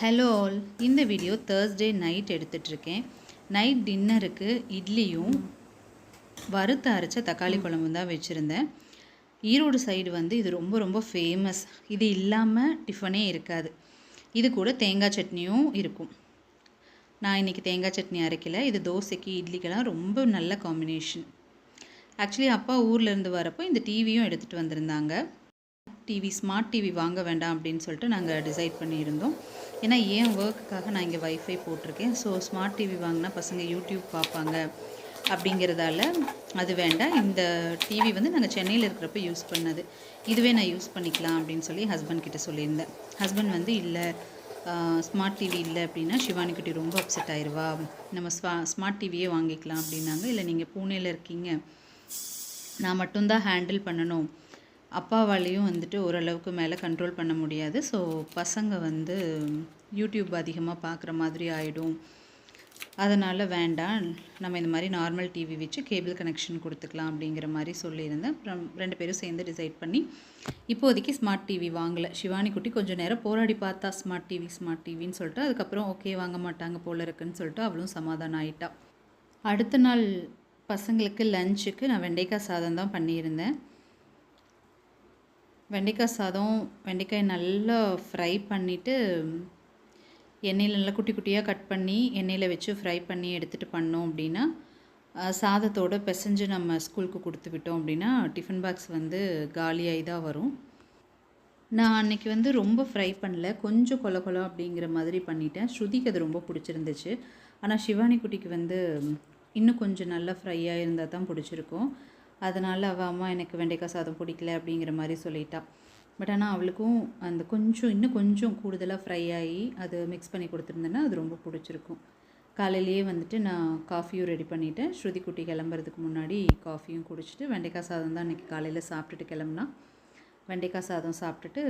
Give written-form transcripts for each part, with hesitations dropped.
Hello all, இந்த video Thursday night எடுத்துகிட்ருக்கேன். Night டின்னருக்கு இட்லியும் வறுத்து அரைச்ச தக்காளி குழம்பும் தான் வச்சுருந்தேன். ஈரோடு சைடு வந்து இது ரொம்ப ரொம்ப ஃபேமஸ். இது இல்லாமல் டிஃபனே இருக்காது. இது கூட தேங்காய் சட்னியும் இருக்கும். நான் இன்றைக்கி தேங்காய் சட்னி அரைக்கல. இது தோசைக்கு இட்லிக்கெல்லாம் ரொம்ப நல்ல காம்பினேஷன். ஆக்சுவலி அப்பா ஊர்லேருந்து வரப்போ இந்த டிவியும் எடுத்துகிட்டு வந்திருந்தாங்க. ஸ்மார்ட் டிவி வாங்க வேண்டாம் அப்படின்னு சொல்லிட்டு நாங்கள் டிசைட் பண்ணியிருந்தோம். ஏன்னா ஏன் ஒர்க்குக்காக நான் இங்கே வைஃபை போட்டிருக்கேன். ஸோ ஸ்மார்ட் டிவி வாங்கினா பசங்க யூடியூப் பார்ப்பாங்க அப்படிங்கிறதால அது வேண்டாம். இந்த டிவி வந்து நாங்கள் சென்னையில் இருக்கிறப்ப யூஸ் பண்ணது. இதுவே நான் யூஸ் பண்ணிக்கலாம் அப்படின்னு சொல்லி ஹஸ்பண்ட் கிட்ட சொல்லியிருந்தேன். ஹஸ்பண்ட் வந்து இல்லை, ஸ்மார்ட் டிவி இல்லை அப்படின்னா சிவானி குட்டி ரொம்ப அப்செட் ஆயிடுவா, நம்ம ஸ்மார்ட் டிவியே வாங்கிக்கலாம் அப்படின்னாங்க. இல்லை, நீங்கள் பூனேயில் இருக்கீங்க, நான் மட்டும்தான் ஹேண்டில் பண்ணணும், அப்பாவாலேயும் வந்துட்டு ஓரளவுக்கு மேலே கண்ட்ரோல் பண்ண முடியாது. ஸோ பசங்க வந்து யூடியூப் அதிகமாக பார்க்குற மாதிரி ஆகிடும், அதனால் வேண்டாம், நம்ம இந்த மாதிரி நார்மல் டிவி வச்சு கேபிள் கனெக்ஷன் கொடுத்துக்கலாம் அப்படிங்கிற மாதிரி சொல்லியிருந்தேன். அப்புறம் 2 பேரும் சேர்ந்து டிசைட் பண்ணி இப்போதைக்கு ஸ்மார்ட் டிவி வாங்கலை. சிவானி குட்டி கொஞ்சம் நேரம் போராடி பார்த்தா ஸ்மார்ட் டிவின்னு சொல்லிட்டு, அதுக்கப்புறம் ஓகே வாங்க மாட்டாங்க போல இருக்குன்னு சொல்லிட்டு அவளும் சமாதானம் ஆகிட்டா. அடுத்த நாள் பசங்களுக்கு லஞ்சுக்கு நான் வெண்டைக்காய் சாதம் தான் பண்ணியிருந்தேன். வெண்டைக்காய் சாதம், வெண்டைக்காய் நல்லா ஃப்ரை பண்ணிவிட்டு எண்ணெயில் நல்லா குட்டி குட்டியாக கட் பண்ணி எண்ணெயில் வச்சு ஃப்ரை பண்ணி எடுத்துகிட்டு பண்ணோம் அப்படின்னா, சாதத்தோடு பிசைஞ்சு நம்ம ஸ்கூலுக்கு கொடுத்து விட்டோம் அப்படின்னா டிஃபன் பாக்ஸ் வந்து காலியாகி தான் வரும். நான் அன்றைக்கி வந்து ரொம்ப ஃப்ரை பண்ணல, கொஞ்சம் கொல கொலம் அப்படிங்கிற மாதிரி பண்ணிட்டேன். ஸ்ருதிக்கு அது ரொம்ப பிடிச்சிருந்துச்சு. ஆனால் சிவானி குட்டிக்கு வந்து இன்னும் கொஞ்சம் நல்லா ஃப்ரையாக இருந்தால் தான் பிடிச்சிருக்கும். அதனால் அவள் அம்மா எனக்கு வெண்டைக்காய் சாதம் பிடிக்கல அப்படிங்கிற மாதிரி சொல்லிட்டா. பட் ஆனால் அவளுக்கும் அந்த இன்னும் கொஞ்சம் கூடுதலாக ஃப்ரை ஆகி அது மிக்ஸ் பண்ணி கொடுத்துருந்தேன்னா அது ரொம்ப பிடிச்சிருக்கும். காலையிலேயே வந்துட்டு நான் காஃபியும் ரெடி பண்ணிவிட்டேன். ஸ்ருதி குட்டி கிளம்புறதுக்கு முன்னாடி காஃபியும் குடிச்சிட்டு வெண்டைக்காய் சாதம் தான் இன்றைக்கி காலையில் சாப்பிட்டுட்டு கிளம்புனா. வெண்டைக்காய் சாதம் சாப்பிட்டுட்டு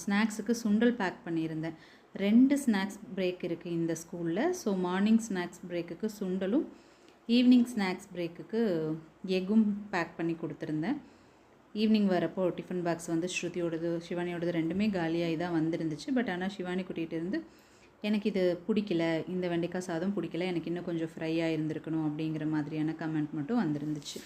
ஸ்நாக்ஸுக்கு சுண்டல் பேக் பண்ணியிருந்தேன். 2 ஸ்நாக்ஸ் பிரேக் இருக்குது இந்த ஸ்கூலில். ஸோ மார்னிங் ஸ்நாக்ஸ் பிரேக்குக்கு சுண்டலும், ஈவினிங் ஸ்நாக்ஸ் பிரேக்குக்கு எக்கும் பேக் பண்ணி கொடுத்துருந்தேன். ஈவினிங் வரப்போ டிஃபன் பாக்ஸ் வந்து ஸ்ருதியோடது சிவானியோடது ரெண்டுமே காலியாகி தான் வந்துருந்துச்சு. பட் ஆனால் சிவானி குட்டிகிட்டு இருந்து எனக்கு இது பிடிக்கல, இந்த வெண்டைக்காய் சாதம் பிடிக்கல, எனக்கு இன்னும் கொஞ்சம் ஃப்ரையாக இருந்திருக்கணும் அப்படிங்கிற மாதிரியான கமெண்ட் மட்டும் வந்துருந்துச்சு.